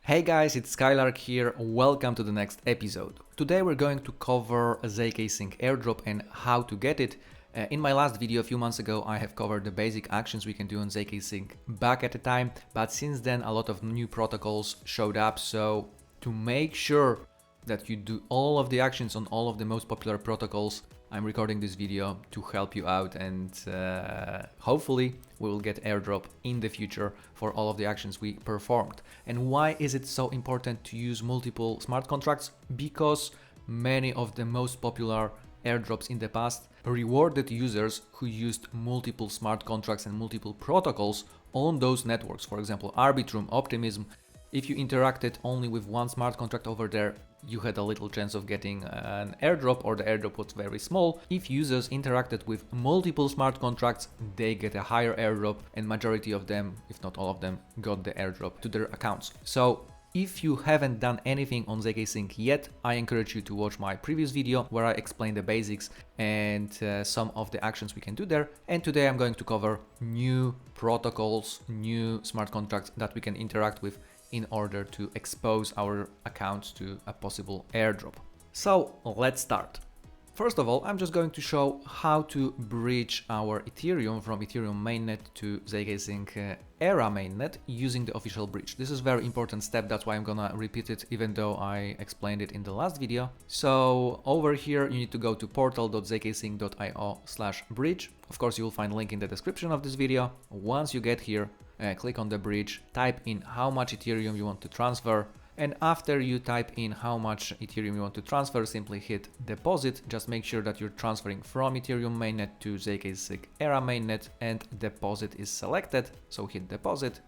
Hey guys, it's Skylark here. Welcome to the next episode. Today we're going to cover ZKsync Airdrop and how to get it. In my last video a few months ago, I have covered the basic actions we can do on ZKsync back at the time, but since then a lot of new protocols showed up. So to make sure that you do all of the actions on all of the most popular protocols, I'm recording this video to help you out, and hopefully we will get airdrop in the future for all of the actions we performed. And why is it so important to use multiple smart contracts? Because many of the most popular airdrops in the past rewarded users who used multiple smart contracts and multiple protocols on those networks. For example, Arbitrum, Optimism. If you interacted only with one smart contract over there, you had a little chance of getting an airdrop, or the airdrop was very small. If users interacted with multiple smart contracts, they get a higher airdrop, and majority of them, if not all of them, got the airdrop to their accounts. So if you haven't done anything on ZKsync yet, I encourage you to watch my previous video where I explain the basics and some of the actions we can do there. And today I'm going to cover new protocols, new smart contracts that we can interact with in order to expose our accounts to a possible airdrop. So let's start. First of all, I'm just going to show how to bridge our Ethereum from Ethereum mainnet to ZKsync Era mainnet using the official bridge. This is a very important step, that's why I'm gonna repeat it even though I explained it in the last video. So over here you need to go to portal.zksync.io/bridge. Of course, you will find a link in the description of this video. Once you get here, click on the bridge, type in how much Ethereum you want to transfer, and after you type in how much Ethereum you want to transfer, simply hit deposit. Just make sure that you're transferring from Ethereum mainnet to ZKsync Era mainnet and deposit is selected, so hit deposit.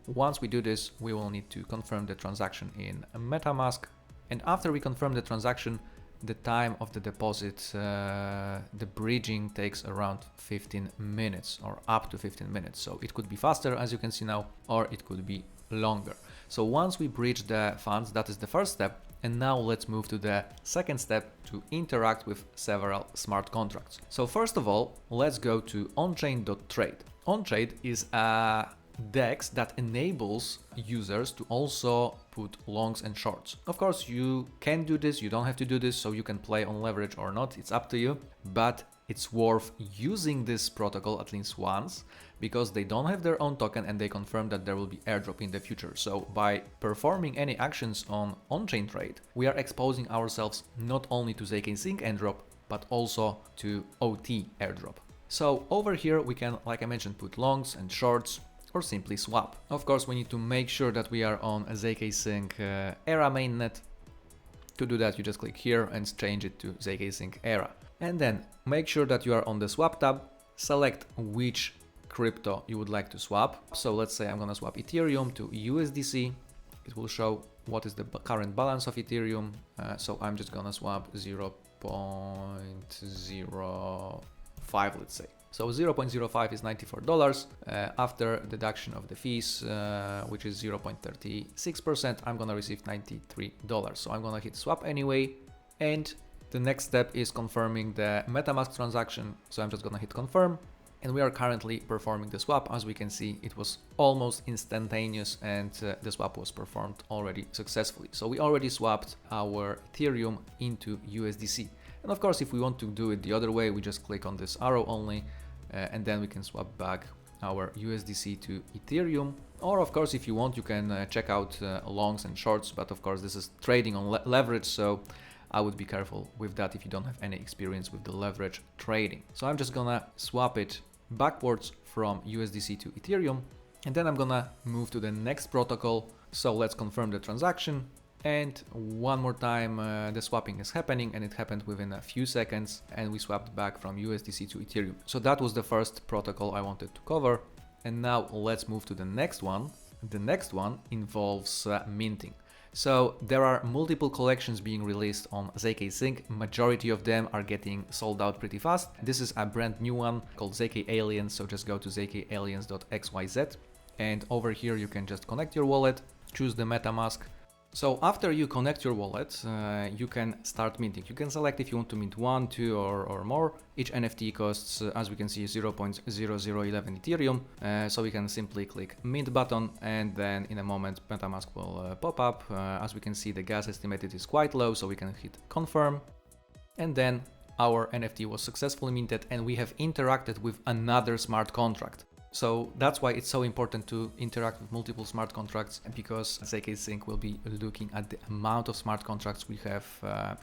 Once we do this, we will need to confirm the transaction in MetaMask, and after we confirm the transaction, the time of the deposit, the bridging takes around 15 minutes or up to 15 minutes. So it could be faster, as you can see now, or it could be longer. So once we bridge the funds, that is the first step. And now let's move to the second step to interact with several smart contracts. So first of all, let's go to Onchain.trade. Onchain is a DEX that enables users to also put longs and shorts. Of course, you can do this, you don't have to do this, so you can play on leverage or not, it's up to you, but it's worth using this protocol at least once because they don't have their own token and they confirm that there will be airdrop in the future. So by performing any actions on on-chain trade, we are exposing ourselves not only to ZKsync airdrop, but also to OT airdrop. So over here we can, like I mentioned, put longs and shorts, or simply swap. Of course, we need to make sure that we are on a ZKsync Era mainnet. To do that, you just click here and change it to ZKsync Era. And then make sure that you are on the swap tab, select which crypto you would like to swap. So let's say I'm gonna swap Ethereum to USDC. It will show what is the current balance of Ethereum. So I'm just gonna swap 0.05, let's say. So 0.05 is $94. After deduction of the fees, which is 0.36%, I'm gonna receive $93. So I'm gonna hit swap anyway. And the next step is confirming the MetaMask transaction. So I'm just gonna hit confirm. And we are currently performing the swap. As we can see, it was almost instantaneous and the swap was performed already successfully. So we already swapped our Ethereum into USDC. And of course, if we want to do it the other way, we just click on this arrow only, and then we can swap back our USDC to Ethereum. Or of course, if you want, you can check out longs and shorts, but of course this is trading on leverage, so I would be careful with that if you don't have any experience with the leverage trading. So I'm just gonna swap it backwards from USDC to Ethereum, and then I'm gonna move to the next protocol. So let's confirm the transaction. And one more time, the swapping is happening, and it happened within a few seconds, and we swapped back from USDC to Ethereum. So that was the first protocol I wanted to cover. And now let's move to the next one. The next one involves minting. So there are multiple collections being released on ZKsync. Majority of them are getting sold out pretty fast. This is a brand new one called ZK Aliens. So just go to zkaliens.xyz, and over here you can just connect your wallet, choose the MetaMask, So after you connect your wallet, you can start minting. You can select if you want to mint 1, 2 or more. Each NFT costs, as we can see, 0.0011 Ethereum. So we can simply click mint button, and then in a moment MetaMask will pop up. As we can see, the gas estimated is quite low, so we can hit confirm. And then our NFT was successfully minted, and we have interacted with another smart contract. So that's why it's so important to interact with multiple smart contracts, because ZKsync will be looking at the amount of smart contracts we have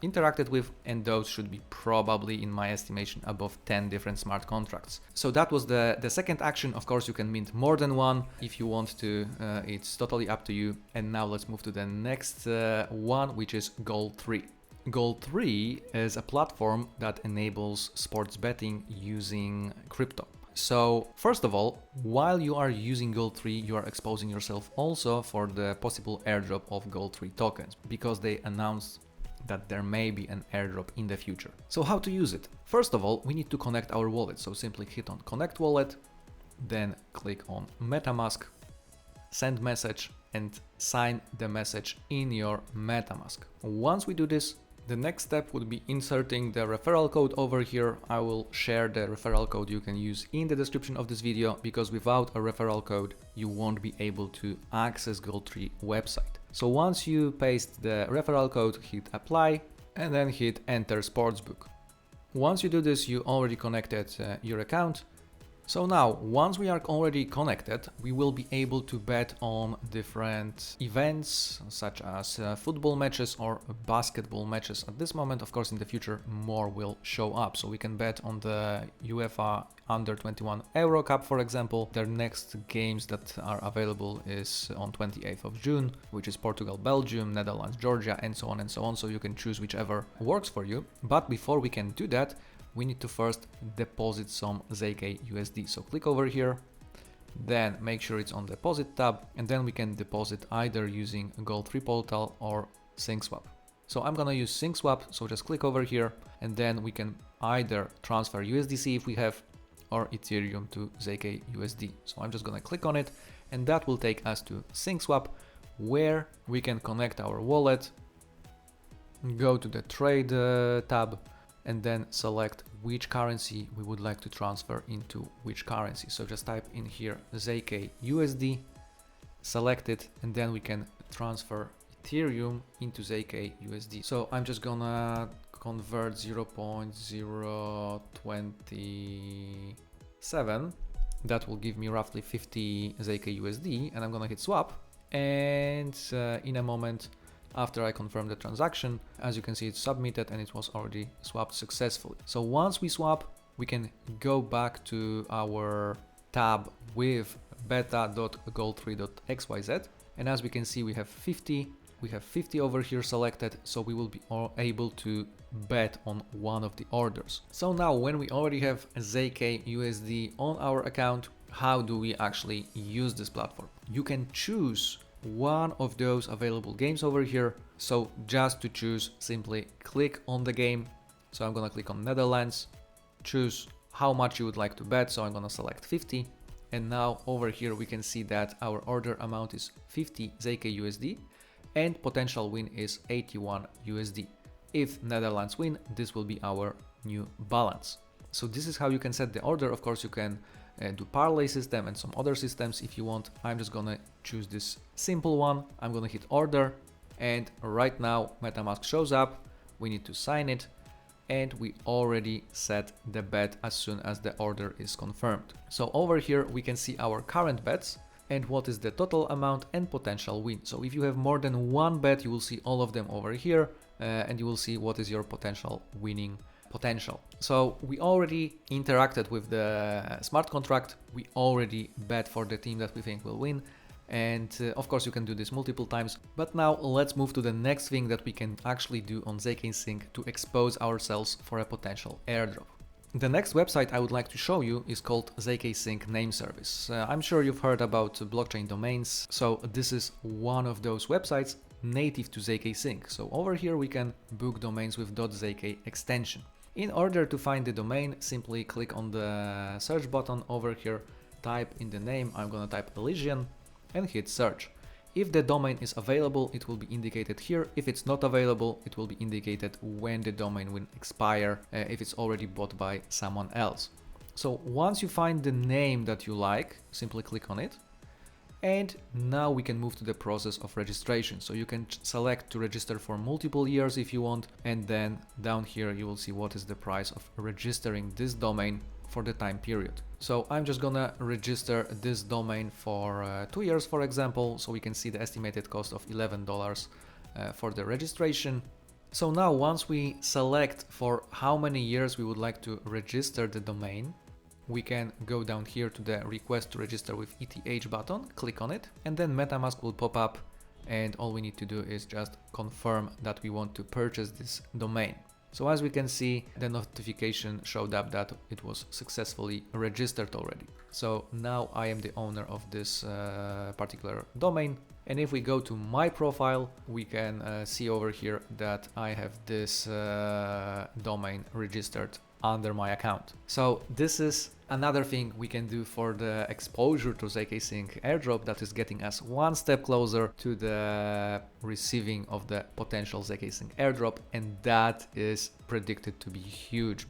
interacted with, and those should be probably, in my estimation, above 10 different smart contracts. So that was the second action. Of course, you can mint more than one if you want to, it's totally up to you. And now let's move to the next one, which is Goal 3. Goal 3 is a platform that enables sports betting using crypto. So first of all, while you are using Gold 3, you are exposing yourself also for the possible airdrop of Gold 3 tokens, because they announced that there may be an airdrop in the future. So how to use it? First of all, we need to connect our wallet. So simply hit on Connect Wallet, then click on MetaMask, send message, and sign the message in your MetaMask. Once we do this, the next step would be inserting the referral code over here. I will share the referral code you can use in the description of this video, because without a referral code, you won't be able to access Gold3 website. So once you paste the referral code, hit apply and then hit enter sportsbook. Once you do this, you already connected your account. So now, once we are already connected, we will be able to bet on different events, such as football matches or basketball matches. At this moment, of course, in the future, more will show up. So we can bet on the UEFA Under-21 Euro Cup, for example. Their next games that are available is on 28th of June, which is Portugal, Belgium, Netherlands, Georgia, and so on and so on. So you can choose whichever works for you. But before we can do that, we need to first deposit some ZKUSD. So click over here, then make sure it's on deposit tab, and then we can deposit either using Gold3 portal or SyncSwap. So I'm gonna use SyncSwap, so just click over here, and then we can either transfer USDC if we have, or Ethereum to ZKUSD. So I'm just gonna click on it, and that will take us to SyncSwap, where we can connect our wallet, go to the trade tab, and then select which currency we would like to transfer into which currency. So just type in here ZKUSD, select it, and then we can transfer Ethereum into ZKUSD. So I'm just gonna convert 0.027. That will give me roughly 50 ZKUSD, and I'm gonna hit swap. And in a moment, after I confirm the transaction, as you can see, it's submitted and it was already swapped successfully. So once we swap, we can go back to our tab with beta.gold3.xyz. And as we can see, we have 50 over here selected. So we will be able to bet on one of the orders. So now when we already have ZKUSD on our account, how do we actually use this platform? You can choose one of those available games over here. So just to choose, simply click on the game. So I'm gonna click on Netherlands, choose how much you would like to bet. So I'm gonna select 50. And now over here we can see that our order amount is 50 ZKUSD and potential win is 81 USD. If Netherlands win, this will be our new balance. So this is how you can set the order. Of course, you can do parlay system and some other systems if you want. I'm just gonna choose this simple one. I'm gonna hit order, and right now MetaMask shows up. We need to sign it, and we already set the bet as soon as the order is confirmed. So over here we can see our current bets and what is the total amount and potential win. So if you have more than one bet, you will see all of them over here, and you will see what is your potential winning potential. So we already interacted with the smart contract. We already bet for the team that we think will win. And of course you can do this multiple times. But now let's move to the next thing that we can actually do on ZKsync to expose ourselves for a potential airdrop. The next website I would like to show you is called ZKsync Name Service. I'm sure you've heard about blockchain domains. So this is one of those websites native to ZKsync. So over here we can book domains with .zk extension. In order to find the domain, simply click on the search button over here, type in the name. I'm gonna type Elysian and hit search. If the domain is available, it will be indicated here. If it's not available, it will be indicated when the domain will expire, if it's already bought by someone else. So once you find the name that you like, simply click on it. And now we can move to the process of registration. So you can select to register for multiple years if you want. And then down here, you will see what is the price of registering this domain for the time period. So I'm just gonna register this domain for 2 years, for example. So we can see the estimated cost of $11 for the registration. So now once we select for how many years we would like to register the domain, we can go down here to the request to register with ETH button, click on it, and then MetaMask will pop up, and all we need to do is just confirm that we want to purchase this domain. So as we can see, the notification showed up that it was successfully registered already. So now I am the owner of this particular domain. And if we go to my profile, we can see over here that I have this domain registered under my account. So this is another thing we can do for the exposure to ZKsync Airdrop that is getting us one step closer to the receiving of the potential ZKsync Airdrop, and that is predicted to be huge.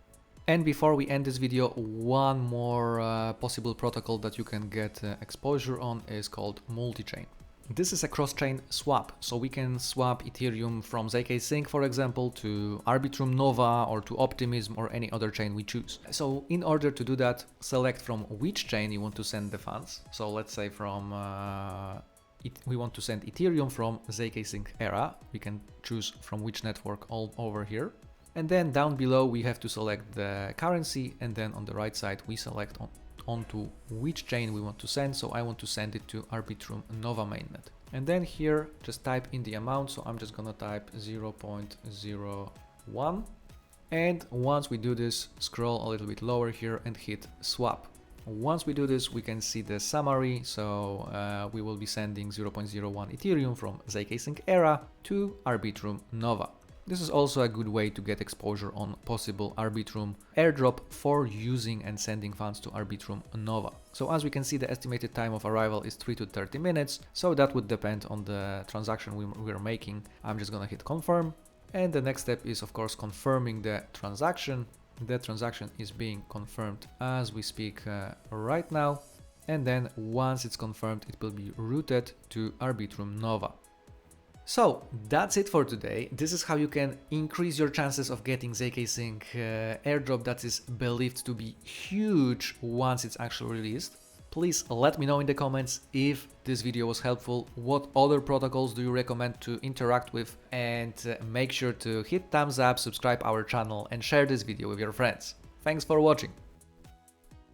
And before we end this video, one more possible protocol that you can get exposure on is called multi-chain. This is a cross-chain swap, so we can swap Ethereum from ZKsync, for example, to Arbitrum Nova or to Optimism or any other chain we choose. So in order to do that, select from which chain you want to send the funds. So let's say from we want to send Ethereum from ZKsync Era. We can choose from which network all over here. And then down below we have to select the currency, and then on the right side we select onto which chain we want to send. So I want to send it to Arbitrum Nova mainnet. And then here just type in the amount. So I'm just gonna type 0.01. And once we do this, scroll a little bit lower here and hit swap. Once we do this, we can see the summary. So we will be sending 0.01 Ethereum from ZKsync Era to Arbitrum Nova. This is also a good way to get exposure on possible Arbitrum airdrop for using and sending funds to Arbitrum Nova. So as we can see, the estimated time of arrival is 3 to 30 minutes. So that would depend on the transaction we're making. I'm just gonna hit confirm. And the next step is of course confirming the transaction. The transaction is being confirmed as we speak right now. And then once it's confirmed, it will be routed to Arbitrum Nova. So that's it for today. This is how you can increase your chances of getting ZKsync airdrop that is believed to be huge once it's actually released. Please let me know in the comments if this video was helpful, what other protocols do you recommend to interact with, and make sure to hit thumbs up, subscribe our channel and share this video with your friends. Thanks for watching.